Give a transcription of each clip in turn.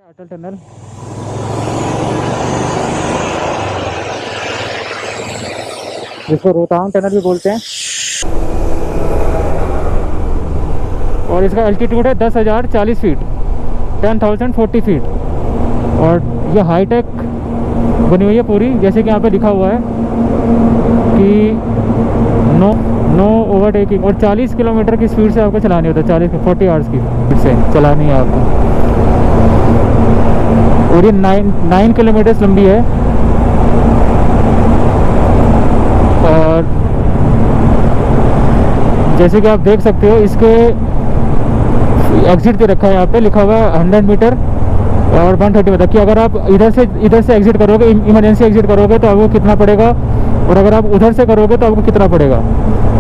अटल tunnel जिसको Rohtang tunnel भी बोलते हैं और इसका एल्टीट्यूड है 10,040 फीट 10,040 फीट। और ये हाईटेक बनी हुई है पूरी, जैसे कि यहाँ पे लिखा हुआ है कि नो ओवरटेकिंग, और 40 किलोमीटर की स्पीड से आपको चलानी होता है, 40 आवर्स की स्पीड से चलानी है आपको। और ये 9 किलोमीटर लंबी है। और जैसे कि आप देख सकते हो इसके एग्जिट दे रखा है, यहाँ पे लिखा हुआ है 100 मीटर और 130 मीटर कि अगर आप इधर से एग्जिट करोगे, इमरजेंसी एग्जिट करोगे तो आपको कितना पड़ेगा, और अगर आप उधर से करोगे तो आपको कितना पड़ेगा।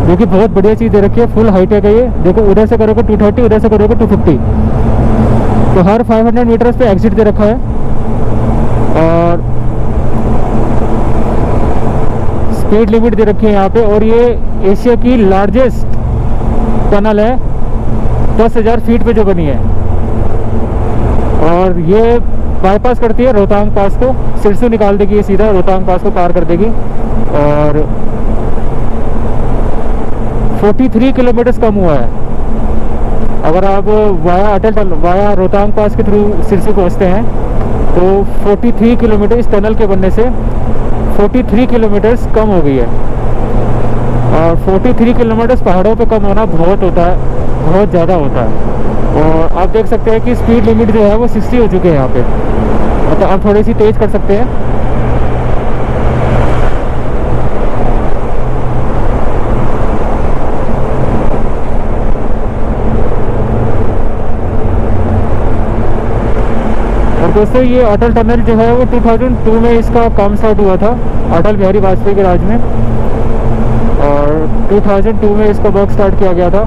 जो कि बहुत बढ़िया चीज़ दे रखी है, फुल हाईटेक है ये। देखो उधर से करोगे 230, उधर से करोगे 250, तो हर 500 मीटर्स पे एग्जिट दे रखा है। और स्पीड लिमिट दे रखी है यहाँ पे। और ये एशिया की लार्जेस्ट टनल है, 10,000 फीट पे जो बनी है। और ये बाईपास करती है रोहतांग पास को, सिरसू निकाल देगी, ये सीधा रोहतांग पास को पार कर देगी। और 43 किलोमीटर कम हुआ है। अगर आप वाया रोहतांग पास के थ्रू सिरसू पहुँचते हैं तो 43 किलोमीटर इस टनल के बनने से 43 किलोमीटर्स कम हो गई है। और 43 किलोमीटर्स पहाड़ों पे कम होना बहुत होता है, बहुत ज़्यादा होता है। और आप देख सकते हैं कि स्पीड लिमिट जो है वो 60 हो चुके हैं यहाँ पे, मतलब आप थोड़ी सी तेज़ कर सकते हैं। और दोस्तों ये अटल टनल जो है वो 2002 में इसका काम स्टार्ट हुआ था, अटल बिहारी वाजपेयी के राज में। और 2002 में इसका वर्क स्टार्ट किया गया था।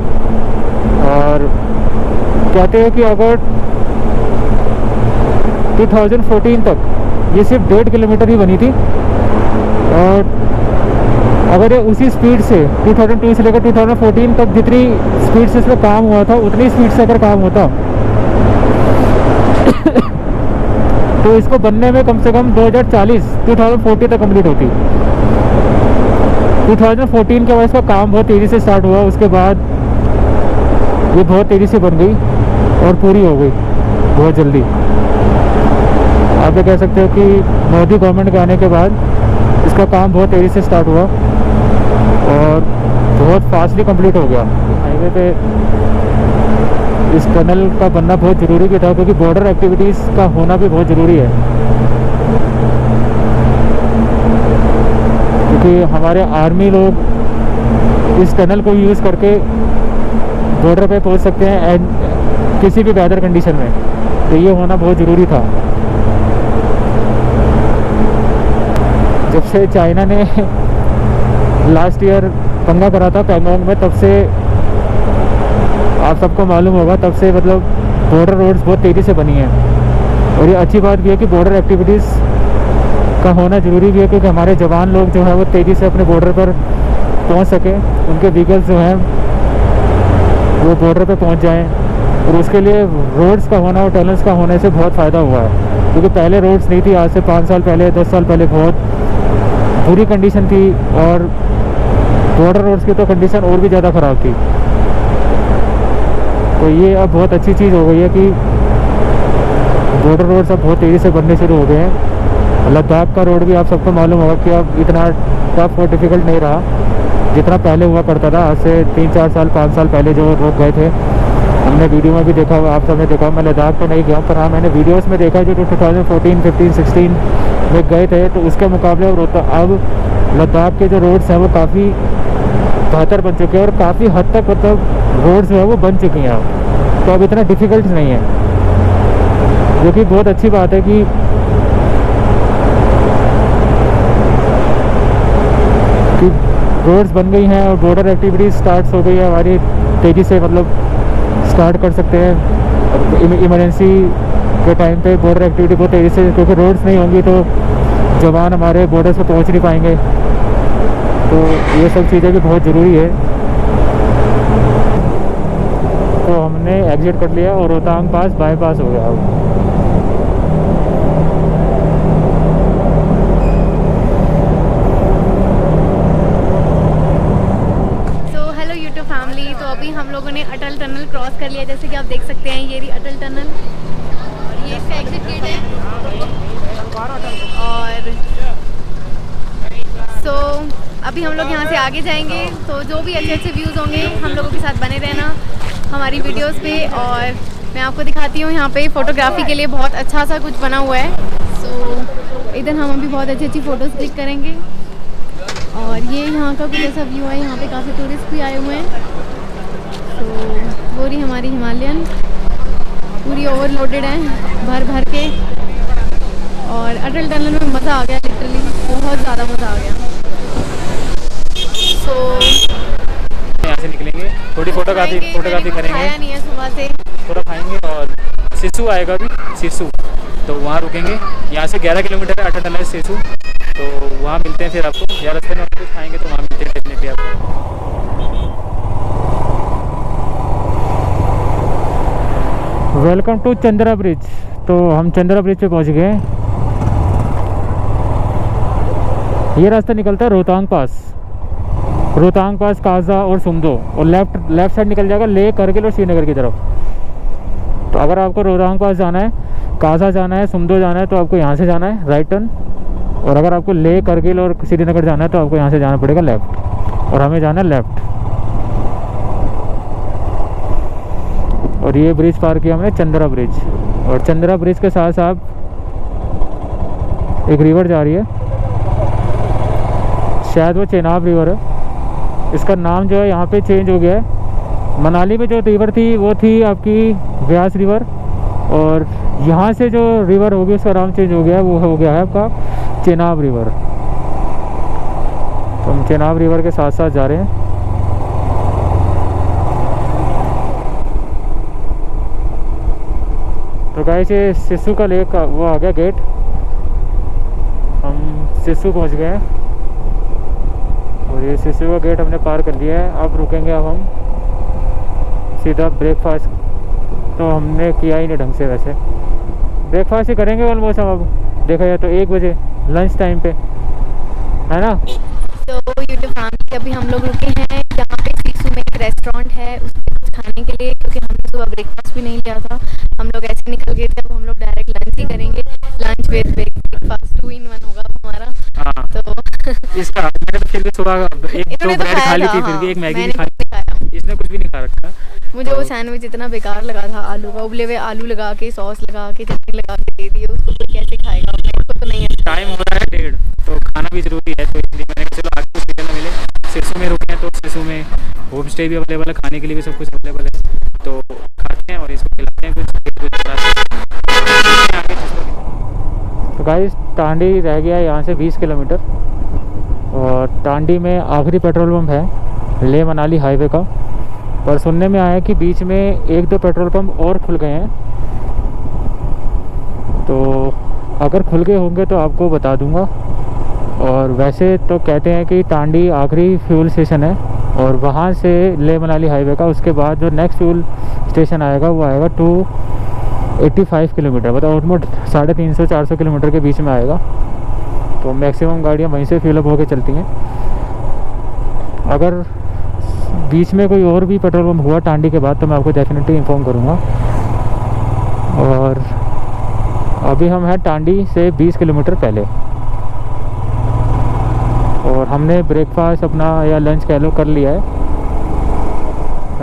और कहते हैं कि अगर 2014 तक ये सिर्फ 1.5 किलोमीटर ही बनी थी, और अगर ये उसी स्पीड से 2002 से लेकर 2014 तक जितनी स्पीड से इसमें काम हुआ था उतनी स्पीड से अगर काम होता तो इसको बनने में कम से कम 2040 तक कंप्लीट होती। 2014 के बाद इसका काम बहुत तेज़ी से स्टार्ट हुआ, उसके बाद ये बहुत तेज़ी से बन गई और पूरी हो गई बहुत जल्दी। आप ये कह सकते हो कि मोदी गवर्नमेंट के आने के बाद इसका काम बहुत तेज़ी से स्टार्ट हुआ और बहुत फास्टली कंप्लीट हो गया। हाईवे पे इस टनल का बनना बहुत ज़रूरी भी था, क्योंकि बॉर्डर एक्टिविटीज़ का होना भी बहुत ज़रूरी है। क्योंकि हमारे आर्मी लोग इस टनल को यूज़ करके बॉर्डर पे पहुंच सकते हैं एंड किसी भी वेदर कंडीशन में, तो ये होना बहुत ज़रूरी था। जब से चाइना ने लास्ट ईयर पंगा करा था पैंगोंग में, तब से आप सबको मालूम होगा, तब से मतलब बॉर्डर रोड्स बहुत तेज़ी से बनी हैं। और ये अच्छी बात भी है कि बॉर्डर एक्टिविटीज़ का होना ज़रूरी भी है, क्योंकि हमारे जवान लोग जो है वो तेज़ी से अपने बॉर्डर पर पहुंच सकें, उनके व्हीकल्स जो हैं वो बॉर्डर पे पहुंच जाएं। और उसके लिए रोड्स का होना और टनल्स का होने से बहुत फ़ायदा हुआ है, क्योंकि पहले रोड्स नहीं थी। आज से 5 साल पहले, 10 साल पहले बहुत बुरी कंडीशन थी, और बॉर्डर रोड्स की तो कंडीशन और भी ज़्यादा ख़राब थी। तो ये अब बहुत अच्छी चीज़ हो गई है कि बॉर्डर रोड्स अब बहुत तेज़ी से बनने शुरू हो गए हैं। लद्दाख का रोड भी आप सबको मालूम होगा कि अब इतना टफ और डिफ़िकल्ट नहीं रहा जितना पहले हुआ करता था। आज से 3-4 साल 5 साल पहले जो लोग गए थे, हमने वीडियो में भी देखा हुआ, आप सबने देखा। मैं लद्दाख तो नहीं गया, पर हाँ मैंने वीडियोस में देखा जो 2014, 15, 16 में गए थे, तो उसके मुकाबले अब लद्दाख के जो रोड्स हैं वो काफ़ी बेहतर बन चुके हैं, और काफ़ी हद तक मतलब रोड्स जो है वो बन चुकी हैं अब, तो अब इतना डिफ़िकल्ट नहीं है, जो कि बहुत अच्छी बात है कि रोड्स बन गई हैं और बॉर्डर एक्टिविटीज़ स्टार्ट हो गई है हमारी तेज़ी से, मतलब स्टार्ट कर सकते हैं इमरजेंसी के टाइम पे बॉर्डर एक्टिविटी बहुत तेज़ी से, क्योंकि रोड्स नहीं होंगी तो जवान हमारे बॉर्डर्स पे पहुंच नहीं पाएंगे। तो ये सब चीज़ें भी बहुत ज़रूरी है। तो हमने एग्जिट कर लिया और रोहतांग पास बाईपास हो गया अब। अभी हम लोग यहाँ से आगे जाएंगे, तो जो भी अच्छे अच्छे व्यूज़ होंगे हम लोगों के साथ बने रहना हमारी वीडियोस पे। और मैं आपको दिखाती हूँ यहाँ पे फ़ोटोग्राफी के लिए बहुत अच्छा सा कुछ बना हुआ है। सो इधर हम अभी बहुत अच्छी अच्छी फ़ोटोज़ क्लिक करेंगे। और ये यहाँ का कुछ ऐसा व्यू है, यहाँ पे काफ़ी टूरिस्ट भी आए हुए हैं। तो वो रही हमारी हिमालयन, पूरी ओवरलोडेड है भर भर के। और अटल टनल में मज़ा आ गया, लिटरली बहुत ज़्यादा मज़ा आ गया। सो यहाँ से निकलेंगे, थोड़ी फोटोग्राफी करेंगे। खाया नहीं है सुबह से, थोड़ा खाएंगे और सिसु आएगा अभी, सिसु तो वहाँ रुकेंगे। यहाँ से 11 किलोमीटर है अटल टनल सिसु, तो वहाँ मिलते हैं फिर आपको। या रास्ते में हम कुछ खाएंगे तो वहाँ मिलते हैं डेफिनेटली आपको। Welcome to Chandra bridge. तो हम चंद्रा ब्रिज पे पहुँच गए हैं। ये रास्ता निकलता है रोहतांग पास, काजा और सुमदो, और लेफ्ट साइड निकल जाएगा लेह, करगिल और श्रीनगर की तरफ। तो अगर आपको रोहतांग पास जाना है, काजा जाना है, सुमदो जाना है, तो आपको यहाँ से जाना है राइट टर्न। और अगर आपको लेह, करगिल और श्रीनगर जाना है तो आपको यहाँ से जाना पड़ेगा लेफ़्ट, और हमें जाना है लेफ़्ट। और ये ब्रिज पार किया हमने, चंद्रा ब्रिज। और चंद्रा ब्रिज के साथ साथ एक रिवर जा रही है, शायद वो चेनाब रिवर है। इसका नाम जो है यहाँ पे चेंज हो गया है। मनाली में जो रिवर थी वो थी आपकी व्यास रिवर, और यहाँ से जो रिवर होगी उसका नाम चेंज हो गया है, वो हो गया है आपका चेनाब रिवर। तो हम चेनाब रिवर के साथ साथ जा रहे हैं। तो गाइस ये सिसु का लेक का वो आ गया गेट, हम सिसु पहुँच गए हैं। और ये सिसु का गेट हमने पार कर लिया है। अब रुकेंगे, अब हम सीधा ब्रेकफास्ट तो हमने किया ही नहीं ढंग से, वैसे ब्रेकफास्ट ही करेंगे ऑलमोस्ट हम। अब देखा जाए तो 1 बजे लंच टाइम पे, है ना। तो यूट्यूब फैमिली अभी हम लोग रुके हैं यहाँ पे सिसु में एक रेस्टोरेंट है, उसमें कुछ खाने के लिए, क्योंकि हमने सुबह ब्रेकफास्ट भी नहीं लिया था। हम लोग ऐसे निकल गए थे, अब हम लोग डायरेक्ट लंच ही करेंगे। लंच विद ब्रेकफास्ट 2 in 1 होगा हमारा। हाँ। तो इसका मैंने तो फिर भी सुबह एक दो ब्रेड खा ली थी, फिर भी एक मैगी भी खाई। इसने कुछ भी नहीं खा रखा। मुझे वो सैंडविच इतना बेकार लगा था, आलू का, उबले हुए आलू लगा के, सॉस लगा के, चटनी लगा के दे दिए, उसको कोई कैसे खाएगा। मेरे को तो नहीं अच्छा। टाइम हो रहा है 1:30, तो खाना भी ज़रूरी है, तो इसलिए मैंने कहा चलो आगे कुछ निकलना मिले। सिसु में रुके हैं तो सिसु में होम स्टे भी अवेलेबल है, खाने के लिए भी सब कुछ अवेलेबल है। तो खाते हैं और इसको खिलाते हैं कुछ आगे। तो गाइस टांडी रह गया है यहाँ से 20 किलोमीटर, और टांडी में आखिरी पेट्रोल पंप है लेह मनाली हाईवे का। पर सुनने में आया कि बीच में 1-2 पेट्रोल पंप और खुल गए हैं, तो अगर खुल गए होंगे तो आपको बता दूंगा। और वैसे तो कहते हैं कि टांडी आखिरी फ्यूल स्टेशन है, और वहाँ से लेह मनाली हाईवे का उसके बाद जो नेक्स्ट फ्यूल स्टेशन आएगा वो आएगा 285 किलोमीटर, मतलब ऑलमोस्ट 350-400 किलोमीटर के बीच में आएगा। तो मैक्सिमम गाड़ियाँ वहीं से फिलअप होकर चलती हैं। अगर बीच में कोई और भी पेट्रोल पंप हुआ टांडी के बाद तो मैं आपको डेफिनेटली इन्फॉर्म करूँगा। और अभी हम हैं टांडी से 20 किलोमीटर पहले, और हमने ब्रेकफास्ट अपना या लंच कह लो कर लिया है।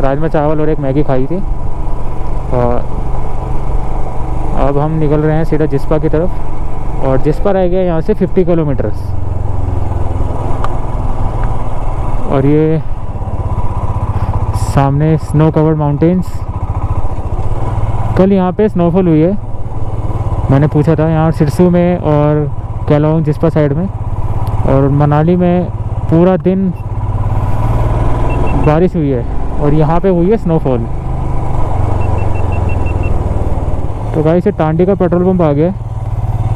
राजमा चावल और एक मैगी खाई थी। और अब हम निकल रहे हैं सीधा जिस्पा की तरफ, और जिस्पा रह गया यहाँ से 50 किलोमीटर। और ये सामने स्नो कवर्ड माउंटेन्स। कल यहाँ पे स्नोफॉल हुई है, मैंने पूछा था यहाँ सिरसू में और केलोंग जिस्पा साइड में, और मनाली में पूरा दिन बारिश हुई है, और यहाँ पे हुई है स्नोफॉल। तो गाइस से टांडी का पेट्रोल पंप आ गया,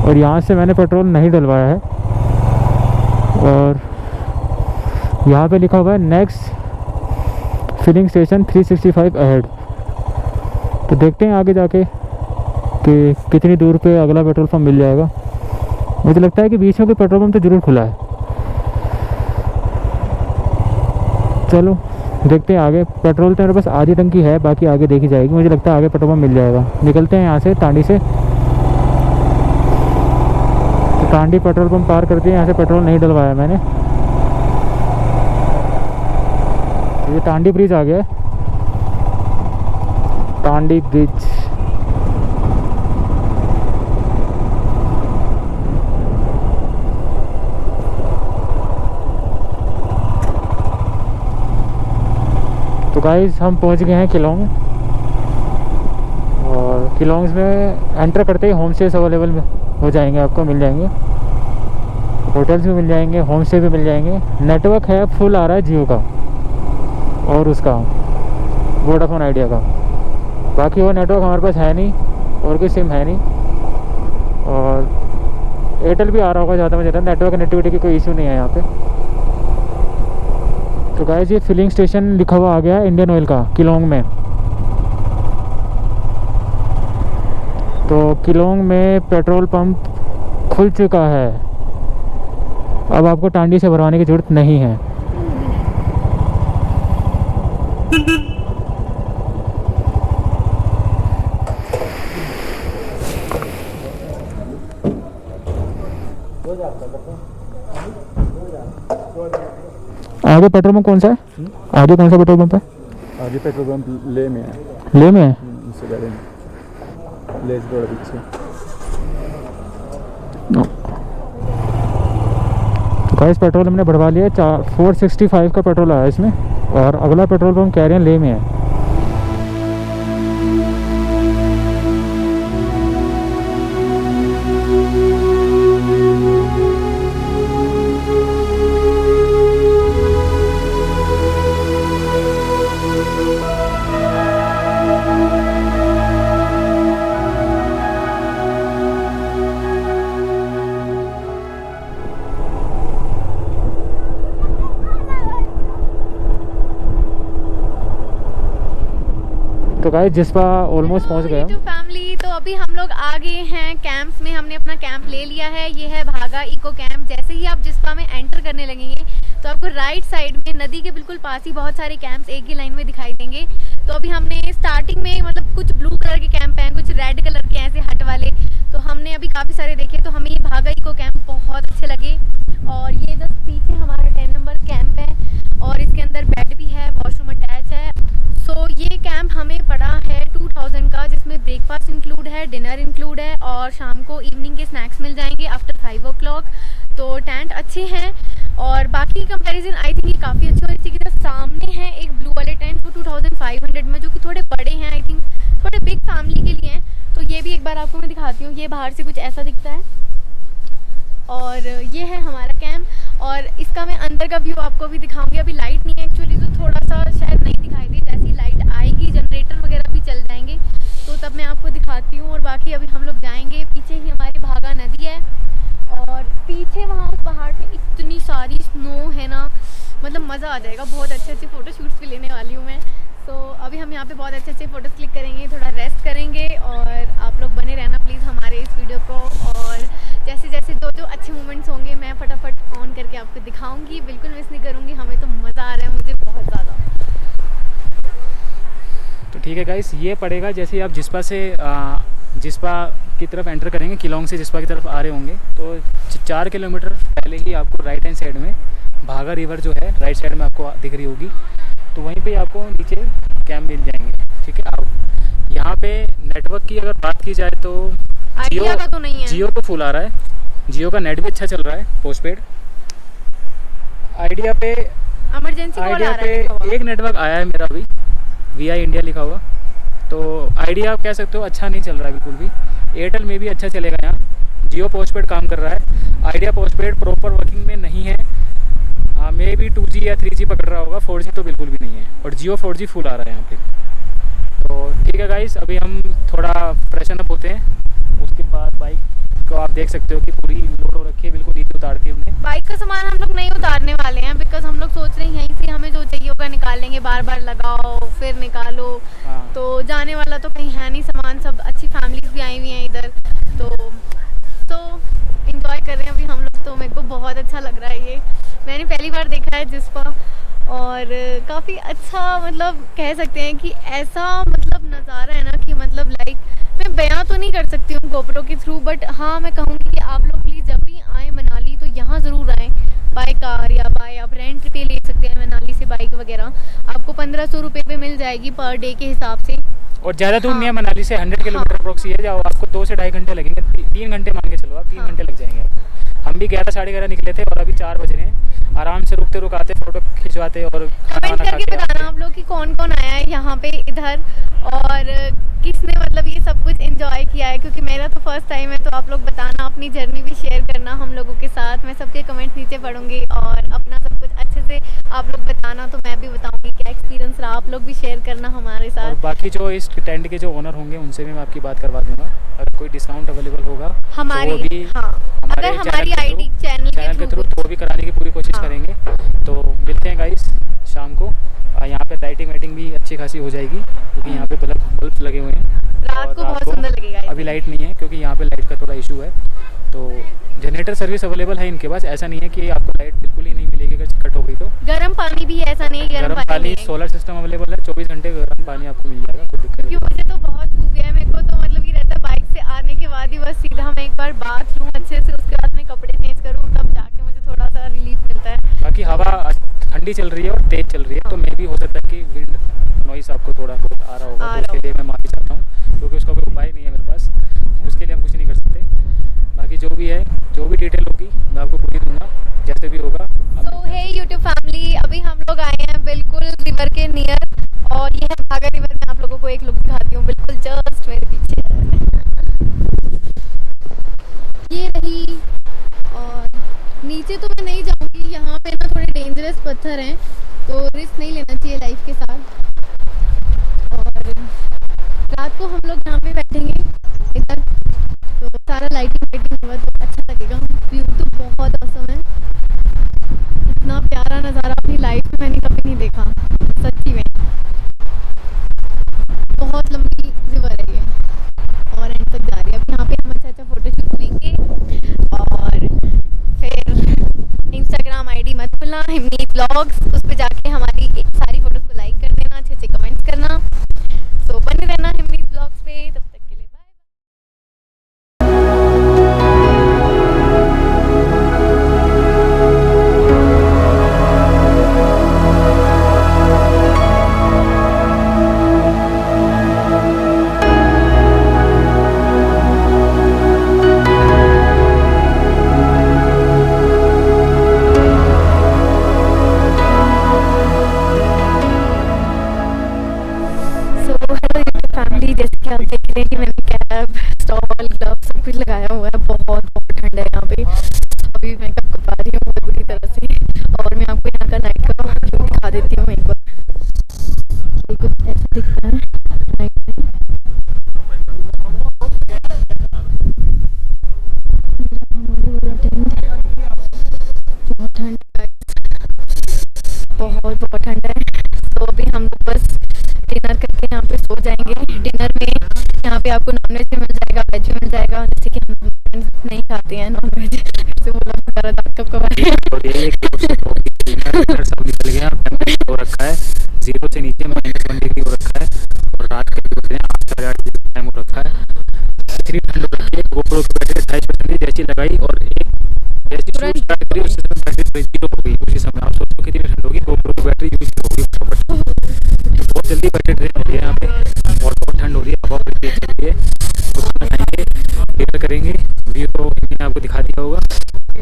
और यहाँ से मैंने पेट्रोल नहीं डलवाया है, और यहाँ पे लिखा हुआ है नेक्स्ट फिलिंग स्टेशन 365 अहेड। तो देखते हैं आगे जाके कि कितनी दूर पे अगला पेट्रोल पंप मिल जाएगा। मुझे लगता है कि बीच में कोई पेट्रोल पंप तो ज़रूर खुला है। चलो देखते हैं आगे। पेट्रोल तो मेरे पास आधी टंकी है, बाकी आगे देखी जाएगी। मुझे लगता है आगे पेट्रोल पंप मिल जाएगा। निकलते हैं यहाँ से टांडी से। तो टांडी पेट्रोल पंप पार करते हैं, यहाँ से पेट्रोल नहीं डलवाया मैंने। ये टांडी ब्रिज आ गया है, टांडी ब्रिज। तो गाइस हम पहुंच गए हैं किलोंग, और किलोंग्स में एंटर करते ही होम स्टेज अवेलेबल हो जाएंगे, आपको मिल जाएंगे, होटल्स भी मिल जाएंगे, होम स्टे भी मिल जाएंगे। नेटवर्क है फुल आ रहा है जियो का और उसका वोडाफोन आइडिया का, बाकी वो नेटवर्क हमारे पास है नहीं और कोई सिम है नहीं। और एयरटेल भी आ रहा होगा ज़्यादा में ज़्यादा, नेटवर्क कनेक्टिविटी की कोई इशू नहीं है यहाँ पे। तो गाइस ये फिलिंग स्टेशन लिखा हुआ आ गया है इंडियन ऑयल का किलोंग में। तो किलोंग में पेट्रोल पंप खुल चुका है, अब आपको टांडी से भरवाने की ज़रूरत नहीं है। आगे पेट्रोल पंप कौन सा है? आगे कौन सा पेट्रोल पंप है? आगे पेट्रोल पंप ले में है। ले में है? उससे पहले ले से थोड़ा पीछे। तो गाइस पेट्रोल हमने भरवा लिया, 465 का पेट्रोल आया इसमें, और अगला पेट्रोल पंप कह रहे हैं ले में है। तो गाइस जिस्पा ऑलमोस्ट पहुंच गए हम। फैमिली, तो अभी हम लोग आ गए हैं कैंप्स में, हमने अपना कैंप ले लिया है। ये है भागा इको कैंप। जैसे ही आप जिस्पा में एंटर करने लगेंगे तो आपको राइट साइड में नदी के बिल्कुल पास ही बहुत सारे कैंप्स एक ही लाइन में दिखाई देंगे। तो अभी हमने स्टार्टिंग में मतलब कुछ ब्लू कलर के कैंप हैं, कुछ रेड कलर के ऐसे हट वाले, तो हमने अभी काफ़ी सारे देखे। तो हमें ये भागा इको कैंप बहुत अच्छे लगे। और ये जस्ट पीछे हमारा 10 नंबर कैंप है, और इसके अंदर बेड भी है, वॉशरूम अटैच है। सो ये कैंप हमें पड़ा है 2000 का, जिसमें ब्रेकफास्ट इंक्लूड है, डिनर इंक्लूड है, और शाम को इवनिंग के स्नैक्स मिल जाएंगे आफ्टर 5 o'clock। तो टेंट अच्छे हैं, और बाकी कंपैरिजन आई थिंक ये काफ़ी अच्छी। और इसी की तरह सामने है एक ब्लू वाले टेंट, वो 2500 में, जो कि थोड़े बड़े हैं, आई थिंक थोड़े बिग फैमिली के लिए हैं। तो ये भी एक बार आपको मैं दिखाती हूँ। ये बाहर से कुछ ऐसा दिखता है, और ये है हमारा कैंप। और इसका मैं अंदर का व्यू आपको भी दिखाऊंगी। अभी लाइट नहीं है एक्चुअली, तो थोड़ा सा शायद नहीं दिखाई दी। जैसी लाइट आएगी, जनरेटर वगैरह भी चल जाएंगे, तो तब मैं आपको दिखाती हूँ। और बाकी अभी हम लोग जाएंगे, पीछे ही हमारी भागा नदी है, और पीछे वहाँ उस पहाड़ पे इतनी सारी स्नो है ना, मतलब मज़ा आ जाएगा। बहुत अच्छे अच्छे फ़ोटो शूट्स भी लेने वाली हूँ मैं। तो अभी हम यहाँ पे बहुत अच्छे अच्छे फ़ोटोज़ क्लिक करेंगे, थोड़ा रेस्ट करेंगे, और आप लोग बने रहना प्लीज़ हमारे इस वीडियो को। और जैसे जैसे जो अच्छे मोमेंट्स होंगे मैं फटाफट ऑन करके आपको दिखाऊंगी, बिल्कुल मिस नहीं करूँगी। हमें तो मज़ा आ रहा है, मुझे बहुत ज़्यादा। तो ठीक है गाइस, ये पड़ेगा जैसे ही आप जिस्पा से जिस्पा की तरफ एंटर करेंगे, किलोंग से जिस्पा की तरफ आ रहे होंगे, तो 4 किलोमीटर पहले ही आपको राइट हैंड साइड में भागा रिवर जो है राइट साइड में आपको दिख रही होगी। तो वहीं पे आपको नीचे कैंप मिल जाएंगे। ठीक है, आप यहाँ पे नेटवर्क की अगर बात की जाए तो आइडिया का तो नहीं है, जियो तो फुल आ रहा है, जियो का नेट भी अच्छा चल रहा है पोस्टपेड। आइडिया पे इमरजेंसी कॉल आ रहा है, एक नेटवर्क आया है मेरा अभी, VI इंडिया लिखा हुआ। तो आइडिया आप कह सकते हो अच्छा नहीं चल रहा है बिल्कुल भी। एयरटेल में भी अच्छा चलेगा यहाँ, जियो पोस्टपेड काम कर रहा है। आइडिया पोस्टपेड प्रॉपर वर्किंग में नहीं है, मे बी 2G या 3G पकड़ रहा होगा, 4G तो बिल्कुल भी नहीं है। और जियो 4G फुल आ रहा है यहाँ पे। तो ठीक है गाइस, अभी हम थोड़ा फ्रेशन अप होते हैं, उसके बाद बाइक को आप देख सकते हो कि पूरी लोड हो रखी है, बिल्कुल नीचे उतार दी हमने। बाइक का सामान हम लोग नहीं उतारने वाले हैं, बिकॉज हम लोग सोच रहे हैं यहीं से हमें जो चाहिए होगा निकाल लेंगे, बार बार लगाओ फिर निकालो। हाँ। तो जाने वाला तो कहीं है नहीं सामान, सब अच्छी फैमिलीज भी आई हुई हैं इधर, तो इंजॉय कर रहे हैं अभी हम लोग। तो मेरे को बहुत अच्छा लग रहा है, ये मैंने पहली बार देखा है जिस्पा, और काफ़ी अच्छा मतलब कह सकते हैं कि ऐसा मतलब नज़ारा है ना कि मतलब लाइक मैं बयां तो नहीं कर सकती हूँ GoPro के थ्रू, बट हाँ मैं कहूँगी कि आप लोग प्लीज़ जब भी आएँ मनाली तो यहाँ ज़रूर आएँ बाय कार या बाय आप रेंट पे ले सकते हैं मनाली से बाइक वगैरह। आपको 1500 रुपये पे मिल जाएगी पर डे के हिसाब से। और ज़्यादा दूर हाँ। नहीं है, मनाली से 100 किलोमीटर अप्रोक्सी है। जाओ आपको 2 से 2.5 घंटे लगेंगे, 3 घंटे मान के चलो आप, 3 हाँ। घंटे लग जाएंगे। हम भी 11 साढ़े 11 निकले थे और अभी 4 बज रहे हैं। आराम से रुकते रुकाते फ़ोटो खिंचवाते और खाना कमेंट वाना खा करके के बताना आप लोग कि कौन कौन आया है यहाँ पे इधर और किसने मतलब ये सब कुछ एंजॉय किया है, क्योंकि मेरा तो फर्स्ट टाइम है। तो आप लोग बताना, अपनी जर्नी भी शेयर करना हम लोगों के साथ। मैं सबके कमेंट नीचे पढ़ूंगी और अपना सब कुछ अच्छे से आप लोग बताना तो मैं भी बताऊंगी क्या एक्सपीरियंस रहा। आप लोग भी शेयर करना हमारे और साथ। बाकी जो इस टेंट के जो ओनर होंगे उनसे भी मैं आपकी बात करवा दूंगा। अगर कोई डिस्काउंट अवेलेबल होगा हमारी तो वो भी हाँ, अगर हमारी आईडी चैनल के थ्रू तो वो भी कराने की पूरी कोशिश हाँ। करेंगे। तो मिलते हैं गाइस शाम को। यहाँ पे लाइटिंग वाइटिंग भी अच्छी खासी हो जाएगी क्योंकि यहाँ पे बल्ब लगे हुए हैं। रात और को बहुत सुंदर लगेगा। अभी लाइट नहीं है क्योंकि यहाँ पे लाइट का थोड़ा इशू है। तो जनरेटर सर्विस अवेलेबल है इनके पास, ऐसा नहीं है कि आपको लाइट बिल्कुल ही नहीं मिलेगी अगर कट हो गई तो। गर्म पानी भी है, ऐसा नहीं गर्म पानी सोलर सिस्टम अवेलेबल है, 24 घंटे गर्म पानी आपको मिल जाएगा, कोई दिक्कत क्योंकि मुझे तो बहुत खूबिया है। मेरे को तो मतलब ये रहता है बाइक से आने के बाद ही बस सीधा मैं एक बार बाथ लूँ अच्छे से, उसके बाद मैं कपड़े चेंज करूँ, तब जाके मुझे थोड़ा सा रिलीफ मिलता है। बाकी हवा ठंडी चल रही है और तेज़ चल रही है, तो मे भी हो सकता है कि विंड नॉइस आपको थोड़ा बहुत आ रहा होगा, तो उसके लिए मैं माफ़ी चाहता हूँ क्योंकि उसका कोई उपाय नहीं है मेरे पास, उसके लिए हम कुछ नहीं कर सकते। बाकी जो भी है, जो भी डिटेल होगी मैं आपको पूरी दूंगा जैसे भी होगा। तो हे यूट्यूब फैमिली, अभी हम लोग आए हैं बिल्कुल रिवर के नियर और ये है भागा रिवर। मैं आप लोगों को एक लुक दिखाती हूँ, बिल्कुल जस्ट मेरे पीछे ये रही। और नीचे तो मैं नहीं जाऊँगी, यहाँ पे ना थोड़े डेंजरस पत्थर हैं तो रिस्क नहीं लेना चाहिए लाइफ के साथ। और रात को हम लोग यहाँ पे बैठेंगे इधर, तो सारा लाइटिंग होगा तो अच्छा लगेगा। व्यू तो बहुत औसम है, इतना प्यारा नज़ारा अपनी लाइफ में मैंने कभी नहीं देखा सच्ची में। बहुत लंबी रिवर है ये और एंड तक जा रही है। अब यहाँ पे हम अच्छा फोटोशूट लेंगे और फिर इंस्टाग्राम आईडी मत भूलना हिमनी ब्लॉग्स, उस पर जाके हमारी सारी फोटोज़ को लाइक कर देना, अच्छे अच्छे कमेंट्स करना। तो बने रहना हिमनी ब्लॉग्स पे, तब तक के लिए बाय। फैमिली, जैसे कि आप देख रहे हैं कि मैंने कैप, स्टॉल, ग्लव सब कुछ लगाया हुआ है। बहुत ठंड है यहाँ पे। अभी मैं कब कपा रही हूँ बहुत बुरी तरह से और मैं आपको यहाँ का नाइट का व्यू दिखा देती हूँ वहीं पर। ये कुछ ऐसा दिखता है नाइट में। बहुत ठंड है, बहुत ठंड है। तो अभी हम लोग बस डिनर करके यहाँ पे सो जाएंगे। डिनर में यहाँ पे आपको नॉनवेज भी मिल जाएगा, वेज भी मिल जाएगा, जैसे कि हम नहीं खाते हैं नॉनवेज, ऐसे बोला ज़रा दांत कब कब आ रहे हैं। और ये है कि डिनर सब निकल गया, टेम्परेचर हो रखा है 0 से नीचे -1 डिग्री हो रखा है और रात के 8 साढ़े 8 बजे टाइम हो रखा है। इतनी ठंड हो रखी है, GoPro की बैटरी 2.5% जैसी लगाई और जैसी शूट स्टार्ट करी उससे बैटरी 0 हो गई। उसी समय आप सोचो कितनी ठंड होगी, GoPro की बैटरी यूज होगी, बहुत जल्दी बैटरी ड्रेन हो रही है यहाँ पे और बहुत ठंड हो रही है, हवा बड़ी तेज चल रही है। तो खाना खाएंगे, डिनर करेंगे, व्यू तो मैंने आपको दिखा दिया होगा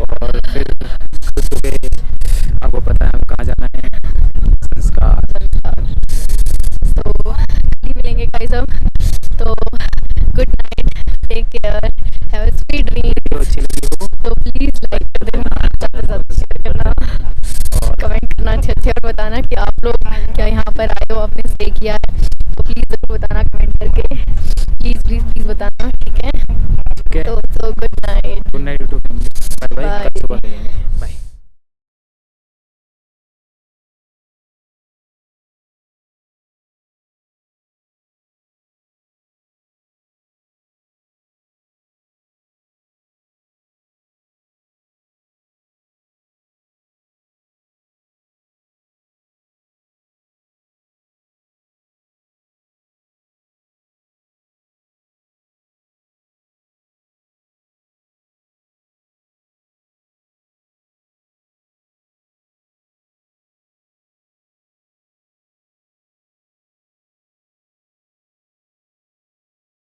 और फिर कल सुबह आपको पता है हम कहाँ जाना है, संस्कार। तो मिलेंगे गाइस अब, तो good night, take care, have a sweet dream. Video अच्छी लगी हो तो प्लीज़ लाइक कर देना, ज़्यादा से ज़्यादा शेयर करना और कमेंट करना अच्छे और बताना कि आप लोग क्या यहाँ पर आए हो, आपने स्टे किया है तो प्लीज़ ज़रूर बताना कमेंट करके, प्लीज़ बताना, ठीक है। तो good night YouTube family, bye bye, कल सुबह मिलेंगे, बाय।